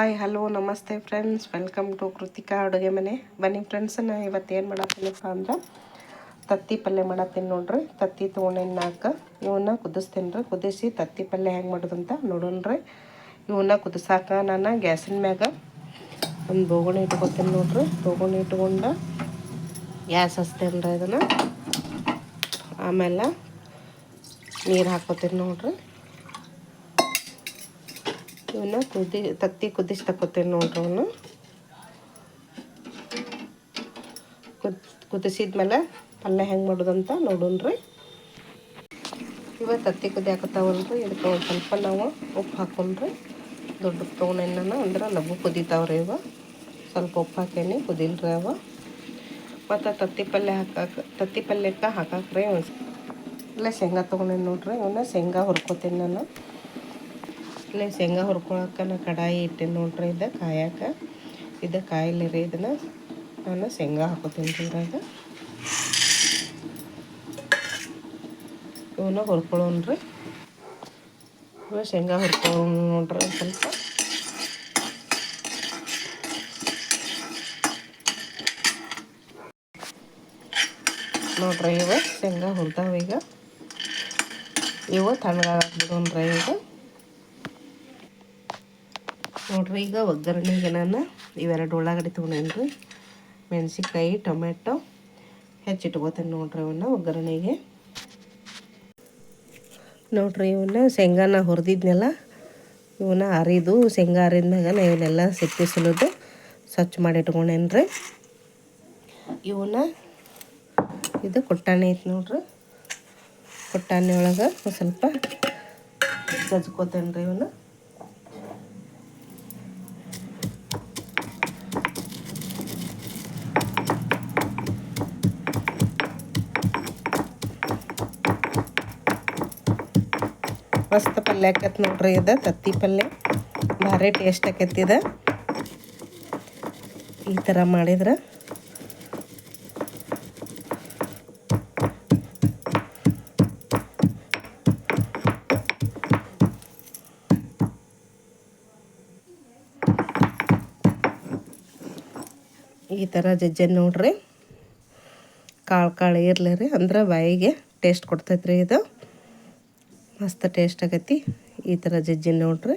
Hi hello ನಮಸ್ತೆ friends, welcome to Krithika ಅಡುಗೆ ಮನೆ. ಬನ್ನಿ ಫ್ರೆಂಡ್ಸ್, ನಾನು ಇವತ್ತು ಏನು ಮಾಡತ್ತೀನಪ್ಪ ಅಂದ್ರೆ ತತ್ತಿ ಪಲ್ಯ ಮಾಡತ್ತೀನಿ ನೋಡ್ರಿ. ತತ್ತಿ ತೊಗೊಂಡೇನಾಕ ಇವನ್ನ ಕುದಿಸ್ತೀನಿ ರೀ. ಕುದಿಸಿ ತತ್ತಿ ಪಲ್ಯ ಹೆಂಗೆ ಮಾಡೋದಂತ ನೋಡೋಣ್ರಿ. ಇವನ್ನ ಕುದಿಸಾಕ ನಾನು ಗ್ಯಾಸಿನ ಮ್ಯಾಗ ಒಂದು ಬೋಗಣಿ ಇಟ್ಕೊತೀನಿ ನೋಡ್ರಿ. ಬೋಗಣಿ ಇಟ್ಕೊಂಡು ಗ್ಯಾಸ್ ಹಚ್ತೇನೆ ರೀ. ಇದನ್ನು ಆಮೇಲೆ ನೀರು ಹಾಕ್ಕೊತೀನಿ ನೋಡ್ರಿ. ಇವನ್ನ ತತ್ತಿ ಕುದಿಸಿ ತಕ್ಕೊತೀನಿ ನೋಡ್ರಿ. ಅವನು ಕುದಿಸಿದ್ಮೇಲೆ ಪಲ್ಯ ಹೆಂಗೆ ಮಾಡೋದಂತ ನೋಡೋಣ್ರಿ. ಇವಾಗ ತತ್ತಿ ಕುದಿ ಹಾಕತ್ತಾವಲ್ರಿ. ಇದಕ್ಕೆ ಒಂದು ಸ್ವಲ್ಪ ನಾವು ಉಪ್ಪು ಹಾಕೊಂಡ್ರಿ. ದೊಡ್ಡ ತೊಗೊಂಡೇನ ಅಂದ್ರೆ ಲಘು ಕುದಿತಾವ್ರಿ. ಇವ ಸ್ವಲ್ಪ ಉಪ್ಪು ಹಾಕೇನಿ, ಕುದಿಲ್ರಿ ಅವ. ಮತ್ತು ತತ್ತಿ ಪಲ್ಯಕ್ಕೆ ಹಾಕಾಕ್ರಿ ಇಲ್ಲೇ ಶೇಂಗಾ ತೊಗೊಂಡೇನಿ ನೋಡ್ರಿ. ಇವನ್ನ ಶೇಂಗಾ ಹುರ್ಕೋತೀನಿ ನಾನು. ಇಲ್ಲೇ ಶೇಂಗಾ ಹುರ್ಕೊಳಕ್ಕೆ ನಾನು ಕಡಾಯಿ ಇಟ್ಟೇನಿ ನೋಡ್ರಿ. ಇದು ಕಾಯಕ್ಕೆ ಇದು ಕಾಯಿಲೆ ರೀ. ಇದನ್ನು ನಾನು ಶೇಂಗಾ ಹಾಕೋತೀನಿ ರೀ. ಇದ್ರಾಗ ಇವನ್ನ ಹುರ್ಕೊಳ್ಳೋಣ್ರಿ. ಇವಾಗ ಶೇಂಗಾ ಹುರ್ಕೊಳ್ಳೋಣ ನೋಡ್ರಿ. ಸ್ವಲ್ಪ ನೋಡ್ರಿ, ಇವ ಶೇಂಗಾ ಹುರಿದಾವ. ಈಗ ಇವು ತಣ್ಣಗಾಗ್ಬಿಡೋಣ್ರಿ. ಈಗ ನೋಡ್ರಿ, ಈಗ ಒಗ್ಗರಣೆಗೆ ನಾನು ಇವೆರಡು ಉಳ್ಳಾಗಡ್ಡಿ ತೊಗೊಂಡೇನಿ ರೀ. ಮೆಣಸಿನ್ಕಾಯಿ, ಟೊಮೆಟೊ ಹೆಚ್ಚಿಟ್ಕೋತೀನಿ ನೋಡ್ರಿ. ಇವನ್ನ ಒಗ್ಗರಣೆಗೆ ನೋಡ್ರಿ. ಇವನ್ನ ಶೇಂಗಾನ ಹುರಿದಿದ್ನೆಲ್ಲ ಇವನ್ನ ಅರಿದು ಶೇಂಗಾ ಅರಿದ್ಮ್ಯಾಗ ನಾ ಇವನ್ನೆಲ್ಲ ಸಿಪ್ಪೆ ಸುಲಿದು ಸ್ವಚ್ಛ ಮಾಡಿ ಇಟ್ಕೊಂಡೇನಿ ರೀ. ಇವನ್ನ ಇದು ಕುಟ್ಟಾಣಿ ಐತಿ ನೋಡ್ರಿ. ಕುಟ್ಟಾಣಿ ಒಳಗೆ ಸ್ವಲ್ಪ ಜಜ್ಕೋತೇನೆ ರೀ. ಇವನ್ನ ಮಸ್ತ್ ಪಲ್ಯ ಆಕೈತೆ ನೋಡ್ರಿ. ಇದು ತತ್ತಿ ಪಲ್ಯ ಭಾರಿ ಟೇಸ್ಟ್ ಆಕೈತಿ. ಇದು ಈ ಥರ ಮಾಡಿದ್ರೆ ಈ ಥರ ಜಜ್ಜನ್ ನೋಡ್ರಿ. ಕಾಳು ಇರಲಿ ರೀ, ಅಂದ್ರೆ ಬಾಯಿಗೆ ಟೇಸ್ಟ್ ಕೊಡ್ತೈತೆ ರೀ. ಇದು ಮಸ್ತ್ ಟೇಸ್ಟ್ ಆಗೈತಿ. ಈ ಥರ ಜಜ್ಜಿನ ನೋಡ್ರಿ.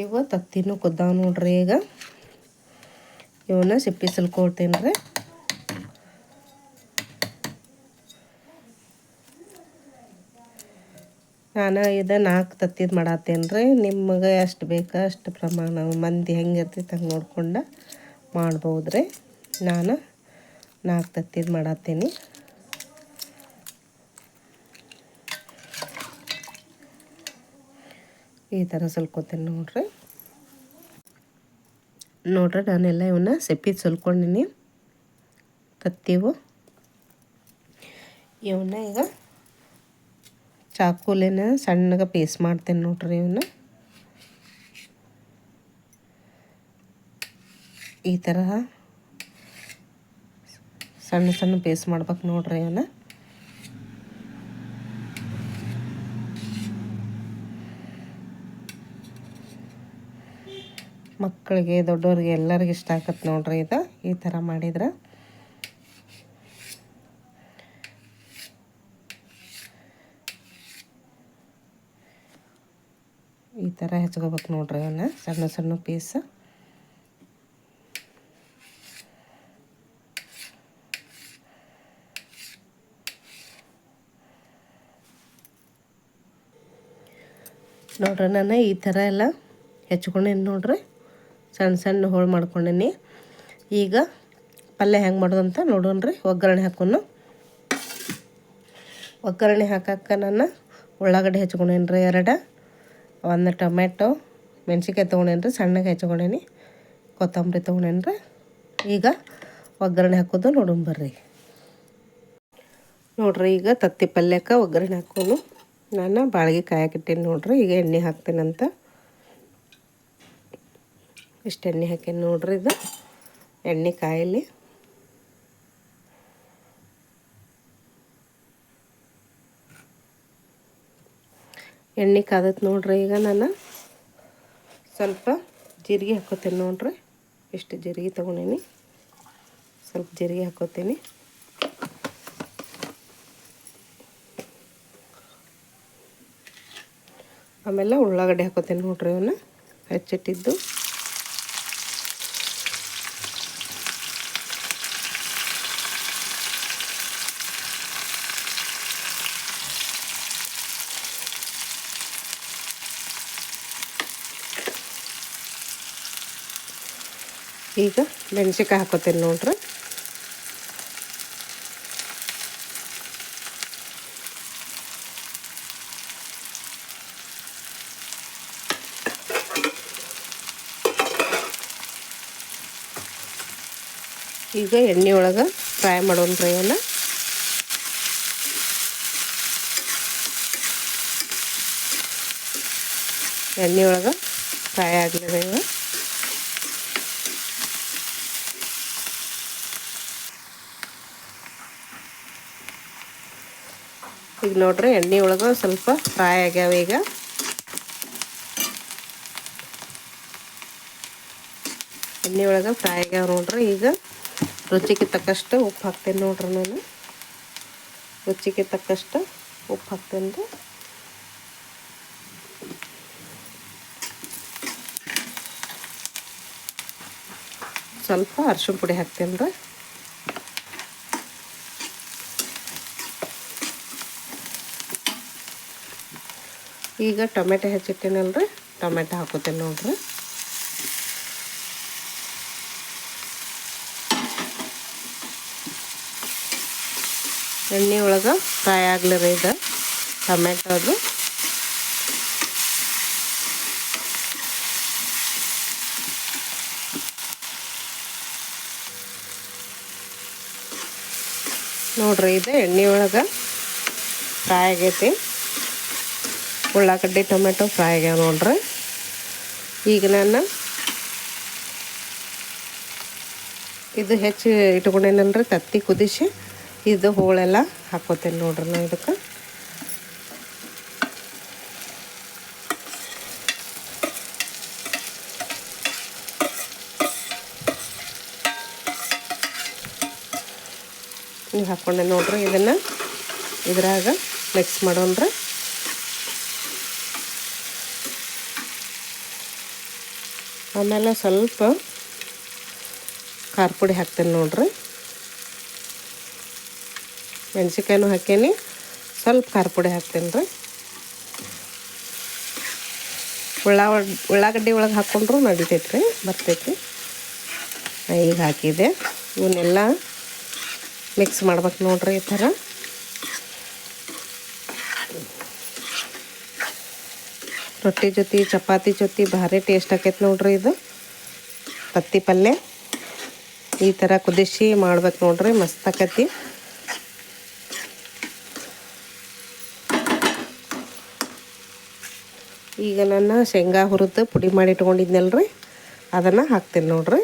ಇವು ತತ್ತಿನೂ ಕುದ್ದಾವ ನೋಡ್ರಿ. ಈಗ ಇವನ್ನ ಸಿಪ್ಪಿ ಸುಲ್ಕೊಳ್ತೀನಿ ರೀ. ನಾನು ಇದು 4 ತತ್ತಿದು ಮಾಡತ್ತೇನೆ ರೀ. ನಿಮಗೆ ಎಷ್ಟು ಬೇಕಾ ಅಷ್ಟು ಪ್ರಮಾಣ ಮಂದಿ ಹೆಂಗೆ ಇರ್ತೈತೆ ಹಂಗೆ ನೋಡ್ಕೊಂಡು ಮಾಡ್ಬೋದು ರೀ. ನಾನು 4 ತತ್ತಿದು ಮಾಡತ್ತೀನಿ. ಈ ಥರ ಸುಲ್ಕೊತೀನಿ ನೋಡ್ರಿ. ನಾನೆಲ್ಲ ಇವನ್ನ ಸಿಪ್ಪಿದು ಸುಲ್ಕೊಂಡಿನಿ ತತ್ತಿವು. ಇವನ್ನ ಈಗ ಚಾಕುಲಿನ ಸಣ್ಣಗೆ ಪೀಸ್ ಮಾಡ್ತೇನೆ ನೋಡ್ರಿ. ಇವನ್ನ ಈ ಥರ ಸಣ್ಣ ಸಣ್ಣ ಪೀಸ್ ಮಾಡ್ಬೇಕು ನೋಡ್ರಿ. ಇವನ್ನ ಮಕ್ಕಳಿಗೆ ದೊಡ್ಡವ್ರಿಗೆ ಎಲ್ಲರಿಗೆ ಇಷ್ಟ ಆಗತ್ತೆ ನೋಡ್ರಿ. ಇದು ಈ ಥರ ಮಾಡಿದ್ರೆ ಈ ಥರ ಹೆಚ್ಕೋಬೇಕು ನೋಡ್ರಿ. ಅವನ್ನ ಸಣ್ಣ ಸಣ್ಣ ಪೀಸ್ ನೋಡ್ರಿ. ನಾನು ಈ ಥರ ಎಲ್ಲ ಹೆಚ್ಕೊಂಡೇನಿ ನೋಡ್ರಿ. ಸಣ್ಣ ಸಣ್ಣ ಹೋಳು ಮಾಡ್ಕೊಂಡೇನಿ. ಈಗ ಪಲ್ಯ ಹೆಂಗೆ ಮಾಡೋದಂತ ನೋಡೋಣ್ರಿ. ಒಗ್ಗರಣೆ ಹಾಕೋನು. ಒಗ್ಗರಣೆ ಹಾಕಕ್ಕೆ ನಾನು ಉಳ್ಳಾಗಡ್ಡಿ ಹೆಚ್ಕೊಂಡೇನಿ ರೀ. 2 ಒಂದು ಟೊಮೆಟೊ, ಮೆಣಸಿನ್ಕಾಯಿ ತೊಗೊಂಡೇನಿ ರೀ. ಸಣ್ಣಗೆ ಹೆಚ್ಕೊಂಡೇನಿ. ಕೊತ್ತಂಬರಿ ತೊಗೊಂಡೇನಿ ರೀ. ಈಗ ಒಗ್ಗರಣೆ ಹಾಕೋದು ನೋಡೋಣ ಬರ್ರಿ. ನೋಡ್ರಿ, ಈಗ ತತ್ತಿ ಪಲ್ಯಕ್ಕೆ ಒಗ್ಗರಣೆ ಹಾಕೋನು. ನಾನು ಬಾಳಿಗೆ ಕಾಯಕ್ಕಿಟ್ಟೇನಿ ನೋಡ್ರಿ. ಈಗ ಎಣ್ಣೆ ಹಾಕ್ತೇನಂತ ಇಷ್ಟು ಎಣ್ಣೆ ಹಾಕೇನಿ ನೋಡ್ರಿ. ಇದು ಎಣ್ಣೆ ಕಾಯಲಿ. ಎಣ್ಣೆ ಕಾದತ್ ನೋಡ್ರಿ. ಈಗ ನಾನು ಸ್ವಲ್ಪ ಜೀರಿಗೆ ಹಾಕ್ಕೋತೀನಿ ನೋಡ್ರಿ. ಇಷ್ಟು ಜೀರಿಗೆ ತೊಗೊಂಡೀನಿ. ಸ್ವಲ್ಪ ಜೀರಿಗೆ ಹಾಕ್ಕೋತೀನಿ. ಆಮೇಲೆ ಉಳ್ಳಾಗಡ್ಡೆ ಹಾಕ್ಕೋತೀನಿ ನೋಡ್ರಿ. ಅವನ್ನ ಹೆಚ್ಚಿಟ್ಟಿದ್ದು. ಈಗ ಮೆಣಸಿನ್ಕಾಯಿ ಹಾಕ್ಕೋತೀನಿ ನೋಡ್ರಿ. ಈಗ ಎಣ್ಣೆ ಒಳಗೆ ಫ್ರೈ ಮಾಡೋಣ್ರಿ ಇವನ್ನ. ಎಣ್ಣೆ ಒಳಗೆ ಫ್ರೈ ಆಗಲಿದೆ ಇವ. ಈಗ ನೋಡ್ರಿ ಎಣ್ಣೆ ಒಳಗೆ ಸ್ವಲ್ಪ ಫ್ರೈ ಆಗ್ಯಾವ. ಈಗ ಎಣ್ಣೆ ಒಳಗೆ ಫ್ರೈ ಆಗ್ಯಾವ ನೋಡ್ರಿ. ಈಗ ರುಚಿಗೆ ತಕ್ಕಷ್ಟು ಉಪ್ಪು ಹಾಕ್ತೇನೆ ನೋಡ್ರಿ. ನಾನು ರುಚಿಗೆ ತಕ್ಕಷ್ಟು ಉಪ್ಪು ಹಾಕ್ತೇನೆ ರೀ. ಸ್ವಲ್ಪ ಅರಿಶಿಣ ಪುಡಿ ಹಾಕ್ತೇನೆ ರೀ. ಈಗ ಟೊಮೆಟೊ ಹೆಚ್ಚಿಟ್ಟೇನಲ್ರಿ, ಟೊಮೆಟೊ ಹಾಕೋತೇನೆ ನೋಡ್ರಿ. ಎಣ್ಣೆ ಒಳಗೆ ಫ್ರೈ ಆಗ್ಲಿರಿ ಇದು ಟೊಮೆಟೊ. ಅದು ನೋಡ್ರಿ, ಇದು ಎಣ್ಣೆ ಒಳಗೆ ಫ್ರೈ ಆಗೈತಿ. ಉಳ್ಳಾಗಡ್ಡಿ ಟೊಮೆಟೊ ಫ್ರೈ ಆಗ್ಯಾವ ನೋಡ್ರಿ. ಈಗ ನಾನು ಇದು ಹೆಚ್ಚು ಇಟ್ಕೊಂಡೇನಲ್ರಿ, ತತ್ತಿ ಕುದಿಸಿ ಇದು ಹೋಳೆಲ್ಲ ಹಾಕ್ಕೋತೇನೆ ನೋಡ್ರಿ. ನಾನು ಇದಕ್ಕೆ ನೀವು ಹಾಕ್ಕೊಂಡೆ ನೋಡ್ರಿ. ಇದನ್ನು ಇದ್ರಾಗ ಮಿಕ್ಸ್ ಮಾಡೋಣ್ರಿ. ಆಮೇಲೆ ಸ್ವಲ್ಪ ಖಾರ ಪುಡಿ ಹಾಕ್ತೇನೆ ನೋಡ್ರಿ. ಮೆಣಸಿನ್ಕಾಯಿನೂ ಹಾಕೇನಿ, ಸ್ವಲ್ಪ ಖಾರ ಪುಡಿ ಹಾಕ್ತೇನೆ ರೀ. ಉಳ್ಳಾಗಡ್ಡಿ ಒಳಗೆ ಹಾಕ್ಕೊಂಡ್ರು ನಡಿತೈತೆ ರೀ, ಬರ್ತೈತಿ. ಈಗ ಹಾಕಿದೆ. ಇವನ್ನೆಲ್ಲ ಮಿಕ್ಸ್ ಮಾಡ್ಬೇಕು ನೋಡ್ರಿ. ಈ ಥರ ರೊಟ್ಟಿ ಜೊತೆ ಚಪಾತಿ ಜೊತೆ ಭಾರಿ ಟೇಸ್ಟ್ ಆಕೈತೆ ನೋಡ್ರಿ. ಇದು ತತ್ತಿ ಪಲ್ಯ ಈ ಥರ ಕುದಿಸಿ ಮಾಡ್ಬೇಕು ನೋಡ್ರಿ, ಮಸ್ತ್ ಆಕೈತಿ. ಈಗ ನಾನು ಶೇಂಗಾ ಹುರಿದು ಪುಡಿ ಮಾಡಿ ಇಟ್ಕೊಂಡಿದ್ನಲ್ರಿ, ಅದನ್ನು ಹಾಕ್ತೀನಿ ನೋಡ್ರಿ.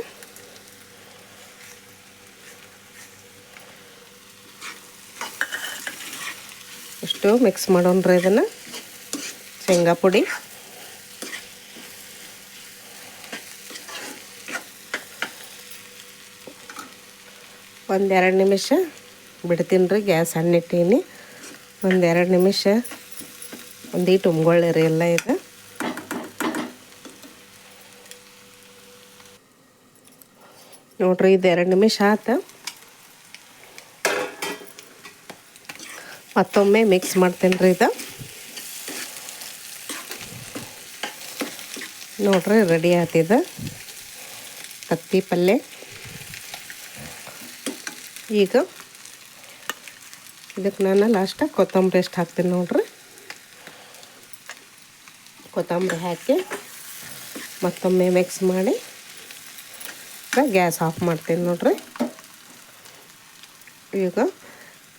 ಇಷ್ಟು ಮಿಕ್ಸ್ ಮಾಡೋಣ್ರಿ ಇದನ್ನು, ಶೇಂಗಾ ಪುಡಿ. ಒಂದೆರಡು ನಿಮಿಷ ಬಿಡ್ತೀನಿ ರೀ. ಗ್ಯಾಸ್ ಸಣ್ಣಿಟ್ಟೀನಿ. ಒಂದೆರಡು ನಿಮಿಷ ಒಂದೀಟು ಉಮ್ಗೊಳ್ಳಿರಿ ಎಲ್ಲ. ಇದು ನೋಡ್ರಿ, ಇದು 2 ನಿಮಿಷ ಆಯ್ತು. ಮತ್ತೊಮ್ಮೆ ಮಿಕ್ಸ್ ಮಾಡ್ತೇನೆ ರೀ. ಇದು ನೋಡ್ರಿ ರೆಡಿ ಆಯ್ತಿದೆ ತತ್ತಿ ಪಲ್ಯ. ಈಗ ಇದಕ್ಕೆ ನಾನು ಲಾಸ್ಟಾಗಿ ಕೊತ್ತಂಬರಿ ಎಷ್ಟು ಹಾಕ್ತೀನಿ ನೋಡ್ರಿ. ಕೊತ್ತಂಬರಿ ಹಾಕಿ ಮತ್ತೊಮ್ಮೆ ಮಿಕ್ಸ್ ಮಾಡಿ ಗ್ಯಾಸ್ ಆಫ್ ಮಾಡ್ತೀನಿ ನೋಡ್ರಿ. ಈಗ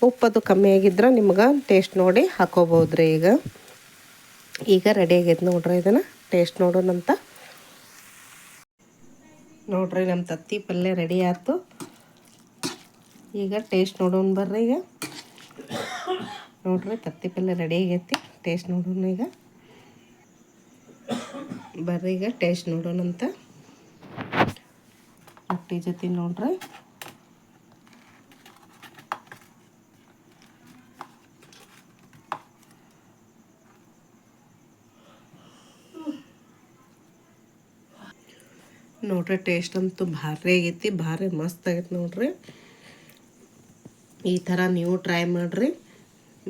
ಉಪ್ಪದು ಕಮ್ಮಿ ಆಗಿದ್ರೆ ನಿಮ್ಗೆ ಟೇಸ್ಟ್ ನೋಡಿ ಹಾಕೋಬೋದ್ರಿ. ಈಗ ರೆಡಿ ಆಗೈತೆ ನೋಡ್ರಿ. ಇದನ್ನು ಟೇಸ್ಟ್ ನೋಡೋಣಂತ ನೋಡ್ರಿ. ನಮ್ಮ ತತ್ತಿ ಪಲ್ಯ ರೆಡಿ ಆಯ್ತು. ಈಗ ಟೇಸ್ಟ್ ನೋಡೋಣ ಬರ್ರಿ. ಈಗ ನೋಡ್ರಿ ತತ್ತಿ ಪಲ್ಯ ರೆಡಿ ಆಗೈತಿ. ಟೇಸ್ಟ್ ನೋಡೋಣ ಈಗ. ಬರ್ರಿ ಈಗ ಟೇಸ್ಟ್ ನೋಡೋಣಂತ. ರೊಟ್ಟಿ ಜೊತೆ ನೋಡ್ರಿ ಟೇಸ್ಟ್ ಅಂತೂ ಭಾರಿ ಆಗೈತಿ, ಭಾರಿ ಮಸ್ತ್ ಆಗೈತಿ ನೋಡ್ರಿ. ಈ ಥರ ನೀವು ಟ್ರೈ ಮಾಡಿರಿ,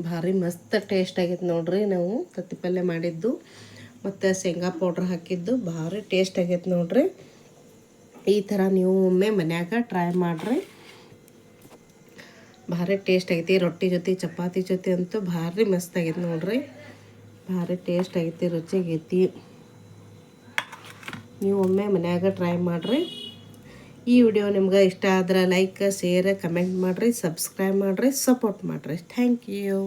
ಭಾರಿ ಮಸ್ತ್ ಟೇಸ್ಟ್ ಆಗೈತೆ ನೋಡ್ರಿ. ನಾವು ತತ್ತಿ ಪಲ್ಯ ಮಾಡಿದ್ದು ಮತ್ತು ಶೇಂಗಾ ಪೌಡ್ರ್ ಹಾಕಿದ್ದು ಭಾರಿ ಟೇಸ್ಟ್ ಆಗೈತೆ ನೋಡ್ರಿ. ಈ ಥರ ನೀವು ಒಮ್ಮೆ ಮನ್ಯಾಗ ಟ್ರೈ ಮಾಡಿರಿ, ಭಾರಿ ಟೇಸ್ಟ್ ಆಗೈತಿ. ರೊಟ್ಟಿ ಜೊತೆ ಚಪಾತಿ ಜೊತೆ ಅಂತೂ ಭಾರಿ ಮಸ್ತ್ ಆಗೈತೆ ನೋಡ್ರಿ, ಭಾರಿ ಟೇಸ್ಟ್ ಆಗೈತಿ, ರುಚಿಯಾಗೈತಿ. ನೀವು ಒಮ್ಮೆ ಮನ್ಯಾಗ ಟ್ರೈ ಮಾಡಿರಿ. ಈ ವಿಡಿಯೋ ನಿಮ್ಗೆ ಇಷ್ಟ ಆದ್ರೆ ಲೈಕ್, ಶೇರ್, ಕಮೆಂಟ್ ಮಾಡಿರಿ, ಸಬ್ಸ್ಕ್ರೈಬ್ ಮಾಡಿರಿ, ಸಪೋರ್ಟ್ ಮಾಡಿರಿ. Thank you.